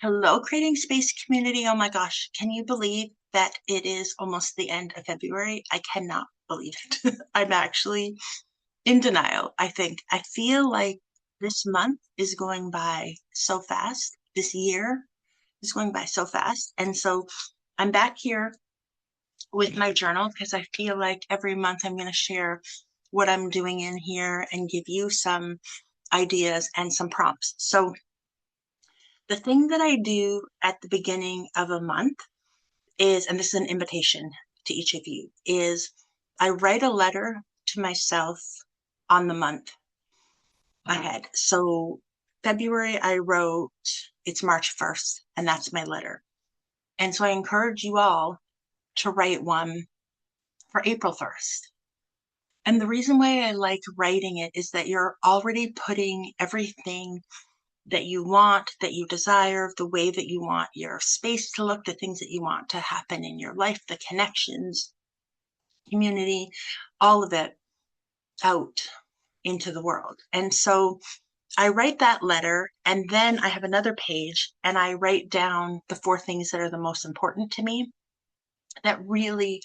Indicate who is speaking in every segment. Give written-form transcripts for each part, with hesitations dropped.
Speaker 1: Hello, Creating Space community. Oh my gosh, can you believe that it is almost the end of February? I cannot believe it. I'm actually in denial, I think. I feel like this month is going by so fast. This year is going by so fast. And so I'm back here with my journal because I feel like every month I'm going to share what I'm doing in here and give you some ideas and some prompts. So the thing that I do at the beginning of a month is, and this is an invitation to each of you, is I write a letter to myself on the month ahead. So February, I wrote, it's March 1st, and that's my letter. And so I encourage you all to write one for April 1st. And the reason why I like writing it is that you're already putting everything that you want, that you desire, the way that you want your space to look, the things that you want to happen in your life, the connections, community, all of it out into the world. And so I write that letter, and then I have another page and I write down the 4 things that are the most important to me that really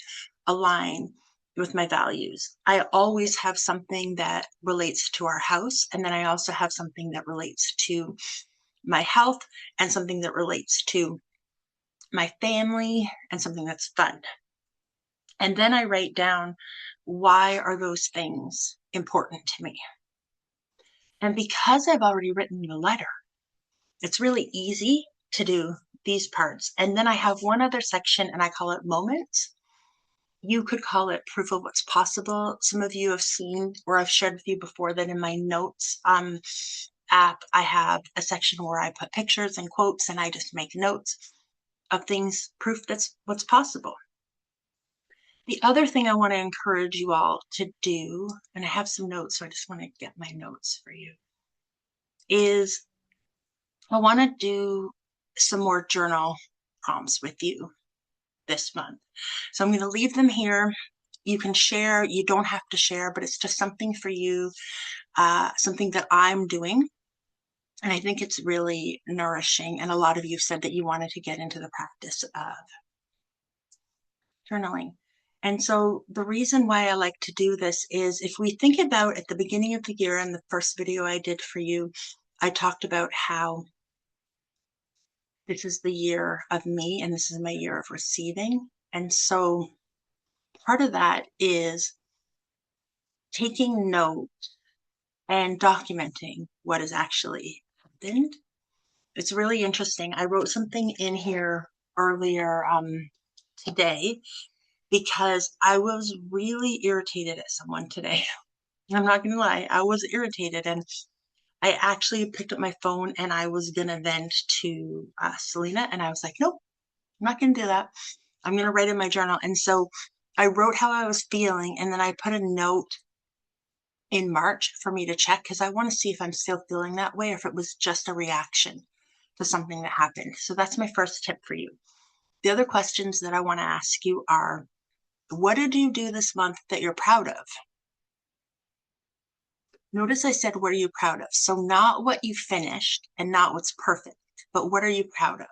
Speaker 1: align with my values. I always have something that relates to our house, and then I also have something that relates to my health and something that relates to my family and something that's fun. And then I write down, why are those things important to me? And because I've already written the letter, it's really easy to do these parts. And then I have one other section and I call it moments. You could call it proof of what's possible. Some of you have seen, or I've shared with you before, that in my notes app, I have a section where I put pictures and quotes and I just make notes of things, proof that's what's possible. The other thing I want to encourage you all to do, and I have some notes, so I just want to get my notes for you, is I want to do some more journal prompts with you this month. So I'm going to leave them here. You can share, you don't have to share, but it's just something for you, something that I'm doing. And I think it's really nourishing. And a lot of you said that you wanted to get into the practice of journaling. And so the reason why I like to do this is, if we think about at the beginning of the year, in the first video I did for you, I talked about how this is the year of me and this is my year of receiving. And so part of that is taking note and documenting what has actually happened. It's really interesting. I wrote something in here earlier today because I was really irritated at someone today. I'm not going to lie, I was irritated, and I actually picked up my phone and I was going to vent to Selena, and I was like, nope, I'm not going to do that. I'm going to write in my journal. And so I wrote how I was feeling, and then I put a note in March for me to check because I want to see if I'm still feeling that way or if it was just a reaction to something that happened. So that's my first tip for you. The other questions that I want to ask you are, what did you do this month that you're proud of? Notice I said, what are you proud of? So not what you finished and not what's perfect, but what are you proud of?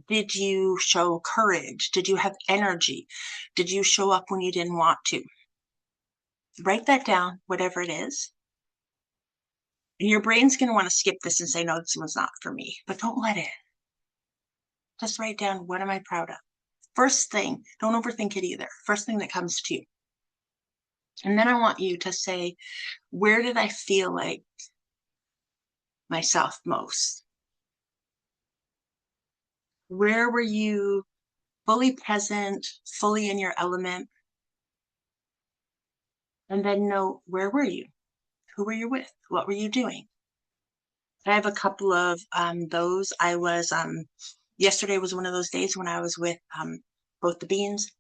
Speaker 1: Did you show courage? Did you have energy? Did you show up when you didn't want to? Write that down, whatever it is. And your brain's going to want to skip this and say, no, this one's not for me, but don't let it. Just write down, what am I proud of? First thing, don't overthink it either. First thing that comes to you. And then I want you to say, where did I feel like myself most? Where were you fully present, fully in your element? And then know, where were you? Who were you with? What were you doing? I have a couple of those. I was, yesterday was one of those days when I was with both the beans,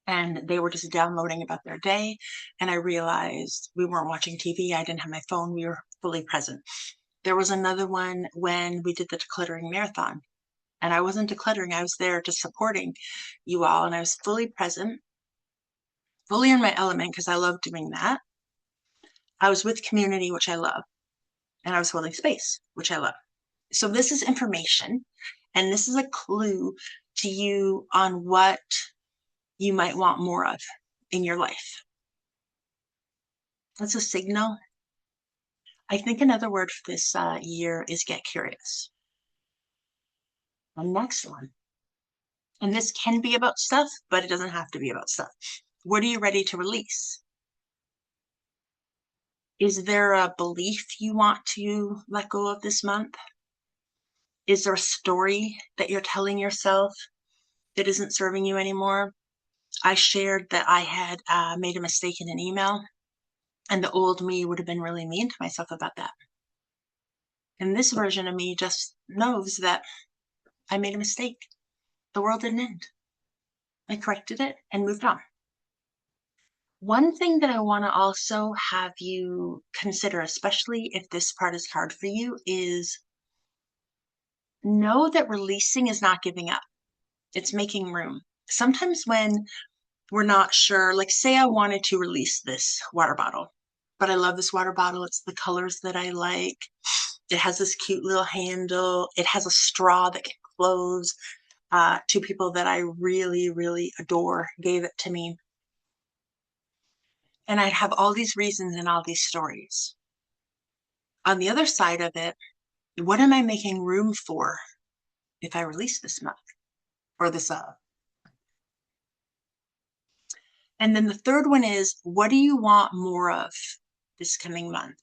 Speaker 1: and they were just downloading about their day. And I realized we weren't watching TV. I didn't have my phone. We were fully present. There was another one when we did the decluttering marathon, and I wasn't decluttering. I was there just supporting you all, and I was fully present, fully in my element because I love doing that. I was with community, which I love, and I was holding space, which I love. So this is information, and this is a clue to you on what you might want more of in your life. That's a signal. I think another word for this year is get curious. The next one, and this can be about stuff, but it doesn't have to be about stuff. What are you ready to release? Is there a belief you want to let go of this month? Is there a story that you're telling yourself that isn't serving you anymore? I shared that I had made a mistake in an email, and the old me would have been really mean to myself about that. And this version of me just knows that I made a mistake. The world didn't end. I corrected it and moved on. One thing that I want to also have you consider, especially if this part is hard for you, is know that releasing is not giving up. It's making room. Sometimes when we're not sure, like say I wanted to release this water bottle, but I love this water bottle. It's the colors that I like. It has this cute little handle. It has a straw that can close. Two people that I really, really adore gave it to me. And I'd have all these reasons and all these stories. On the other side of it, what am I making room for if I release this month or this And then the third one is, what do you want more of this coming month?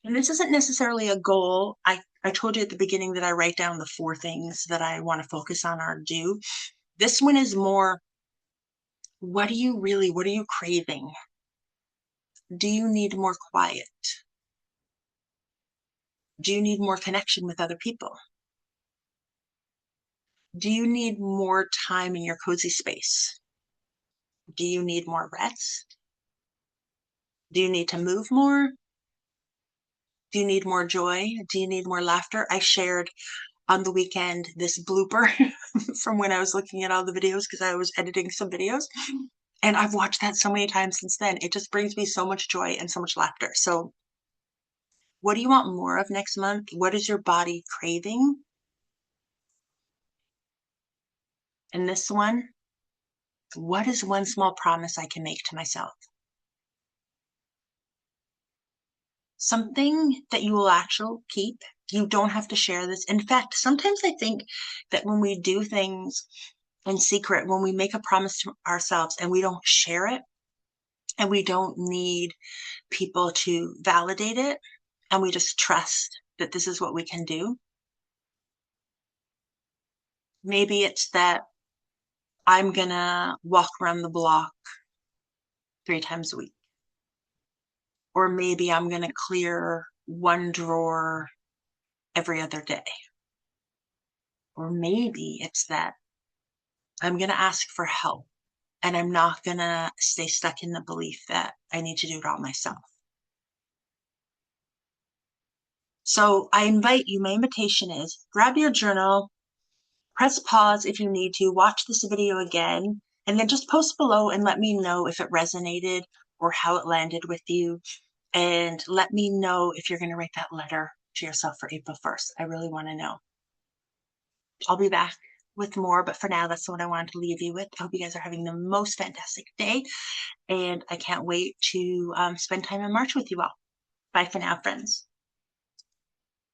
Speaker 1: And this isn't necessarily a goal. I told you at the beginning that I write down the 4 things that I want to focus on or do. This one is more, what are you craving? Do you need more quiet? Do you need more connection with other people? Do you need more time in your cozy space? Do you need more rest? Do you need to move more? Do you need more joy? Do you need more laughter? I shared on the weekend this blooper from when I was looking at all the videos because I was editing some videos. And I've watched that so many times since then. It just brings me so much joy and so much laughter. So, what do you want more of next month? What is your body craving? And this one, what is one small promise I can make to myself? Something that you will actually keep. You don't have to share this. In fact, sometimes I think that when we do things in secret, when we make a promise to ourselves and we don't share it, and we don't need people to validate it, and we just trust that this is what we can do. Maybe it's that I'm gonna walk around the block 3 times a week. Or maybe I'm gonna clear 1 drawer every other day. Or maybe it's that I'm gonna ask for help and I'm not gonna stay stuck in the belief that I need to do it all myself. So I invite you, my invitation is grab your journal, press pause if you need to, watch this video again, and then just post below and let me know if it resonated or how it landed with you. And let me know if you're going to write that letter to yourself for April 1st. I really want to know. I'll be back with more, but for now, that's what I wanted to leave you with. I hope you guys are having the most fantastic day, and I can't wait to spend time in March with you all. Bye for now, friends.